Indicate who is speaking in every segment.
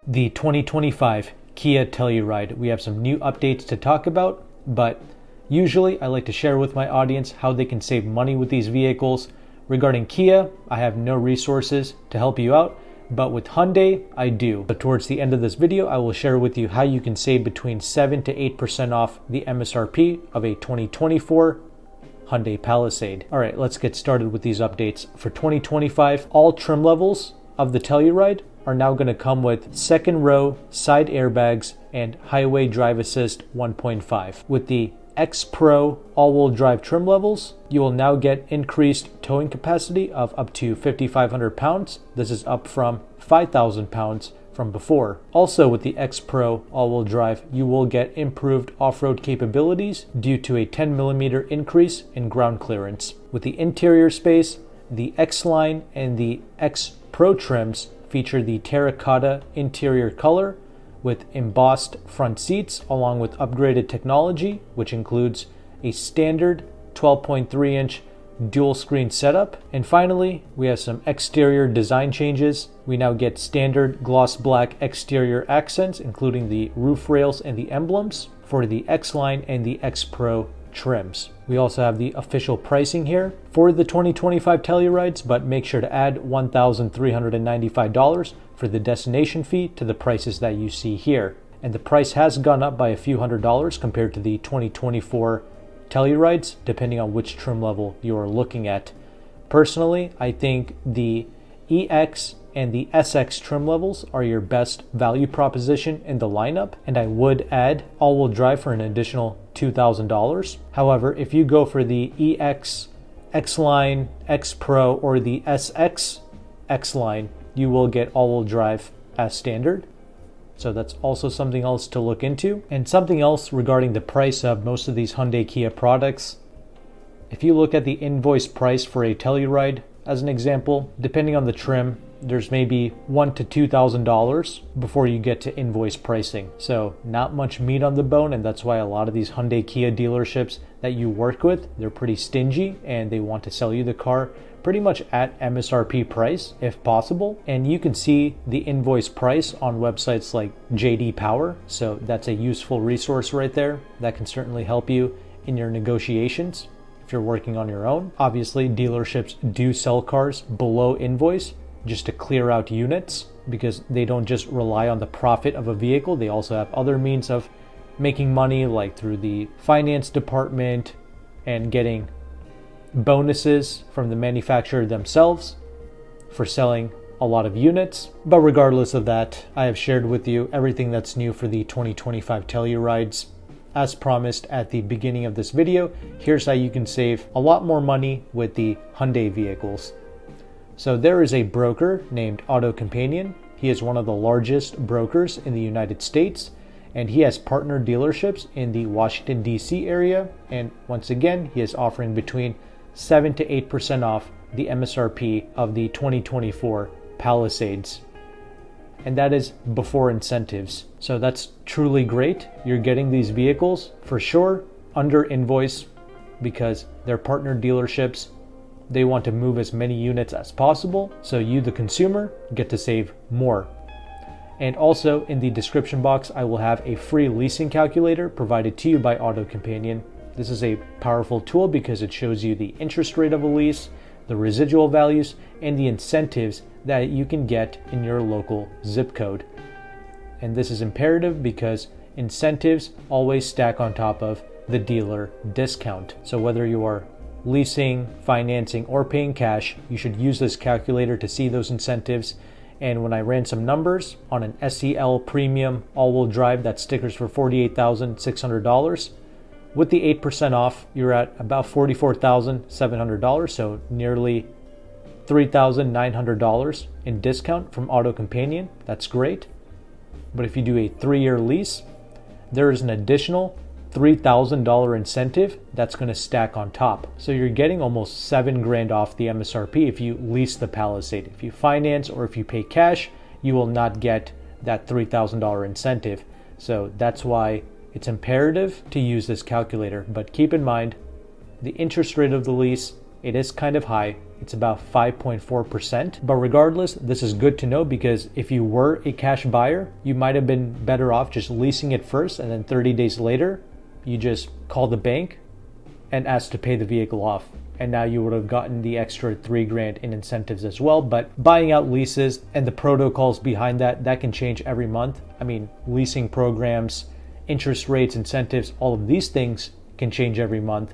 Speaker 1: the 2025 Kia Telluride. We have some new updates to talk about, but usually I like to share with my audience how they can save money with these vehicles. Regarding Kia, I have no resources to help you out, but with Hyundai, I do. But towards the end of this video, I will share with you how you can save between 7 to 8% off the MSRP of a 2024 Hyundai Palisade. All right, let's get started with these updates. For 2025, all trim levels of the Telluride are now going to come with second row side airbags and highway drive assist 1.5. With the X Pro all-wheel drive trim levels, you will now get increased towing capacity of up to 5,500 pounds. This is up from 5,000 pounds from before. Also with the X Pro all-wheel drive, you will get improved off-road capabilities due to a 10mm increase in ground clearance. With the interior space, the X Line and the X Pro trims feature the terracotta interior color with embossed front seats along with upgraded technology, which includes a standard 12.3-inch dual screen setup. And finally, we have some exterior design changes. We now get standard gloss black exterior accents, including the roof rails and the emblems for the X Line and the X Pro trims. We also have the official pricing here for the 2025 Tellurides, but make sure to add $1,395 for the destination fee to the prices that you see here. And the price has gone up by a few $100s compared to the 2024 Tellurides, depending on which trim level you are looking at. Personally, I think the EX and the SX trim levels are your best value proposition in the lineup, and I would add all-wheel drive for an additional $2,000. However, if you go for the EX, X Line, X Pro, or the SX X Line, you will get all-wheel drive as standard. So that's also something else to look into. And something else regarding the price of most of these Hyundai Kia products. If you look at the invoice price for a Telluride, as an example, depending on the trim, there's maybe $1,000 to $2,000 before you get to invoice pricing. So not much meat on the bone, and that's why a lot of these Hyundai Kia dealerships that you work with, they're pretty stingy and they want to sell you the car pretty much at MSRP price if possible. And you can see the invoice price on websites like JD Power. So that's a useful resource right there that can certainly help you in your negotiations if you're working on your own. Obviously, dealerships do sell cars below invoice just to clear out units, because they don't just rely on the profit of a vehicle. They also have other means of making money, like through the finance department and getting bonuses from the manufacturer themselves for selling a lot of units. But regardless of that, I have shared with you everything that's new for the 2025 Tellurides. As promised at the beginning of this video, here's how you can save a lot more money with the Hyundai vehicles. So there is a broker named AutoCompanion. He is one of the largest brokers in the United States, and he has partner dealerships in the Washington, D.C. area. And once again, he is offering between 7 to 8% off the MSRP of the 2024 Palisades. And that is before incentives. So that's truly great. You're getting these vehicles for sure under invoice, because they're partner dealerships. They want to move as many units as possible, so you, the consumer, get to save more. And also in the description box, I will have a free leasing calculator provided to you by AutoCompanion. This is a powerful tool because it shows you the interest rate of a lease, the residual values, and the incentives that you can get in your local zip code. And this is imperative because incentives always stack on top of the dealer discount. So whether you are leasing, financing, or paying cash, you should use this calculator to see those incentives. And when I ran some numbers on an SEL premium all-wheel drive that stickers for $48,600, with the 8% off, you're at about $44,700, so nearly $3,900 in discount from AutoCompanion. That's great. But if you do a 3-year lease, there is an additional $3,000 incentive that's going to stack on top. So you're getting almost $7,000 off the MSRP if you lease the Palisade. If you finance or if you pay cash, you will not get that $3,000 incentive. So that's why it's imperative to use this calculator. But keep in mind, the interest rate of the lease, it is kind of high. it's about 5.4%. But regardless, this is good to know because if you were a cash buyer, you might have been better off just leasing it first, and then 30 days later, you just call the bank and ask to pay the vehicle off. And now you would have gotten the extra $3,000 in incentives as well. But buying out leases and the protocols behind that can change every month. I mean, leasing programs, interest rates, incentives, all of these things can change every month.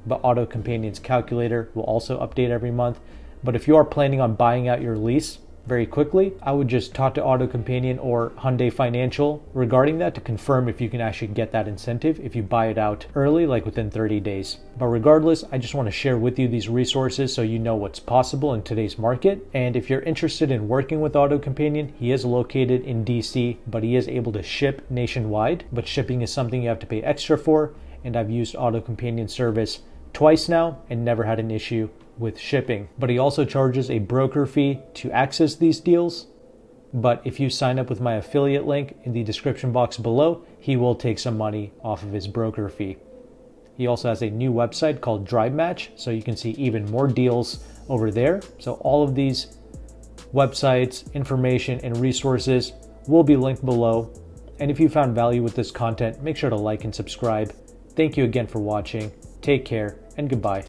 Speaker 1: But AutoCompanion's calculator will also update every month. But if you are planning on buying out your lease very quickly, I would just talk to AutoCompanion or Hyundai Financial regarding that to confirm if you can actually get that incentive if you buy it out early, like within 30 days. But regardless, I just want to share with you these resources so you know what's possible in today's market. And if you're interested in working with AutoCompanion, he is located in DC, but he is able to ship nationwide. But shipping is something you have to pay extra for. And I've used AutoCompanion service twice now and never had an issue with shipping. But he also charges a broker fee to access these deals. But if you sign up with my affiliate link in the description box below, he will take some money off of his broker fee. He also has a new website called Drive Match, so you can see even more deals over there. So all of these websites, information, and resources will be linked below. And if you found value with this content, make sure to like and subscribe. Thank you again for watching. Take care and goodbye.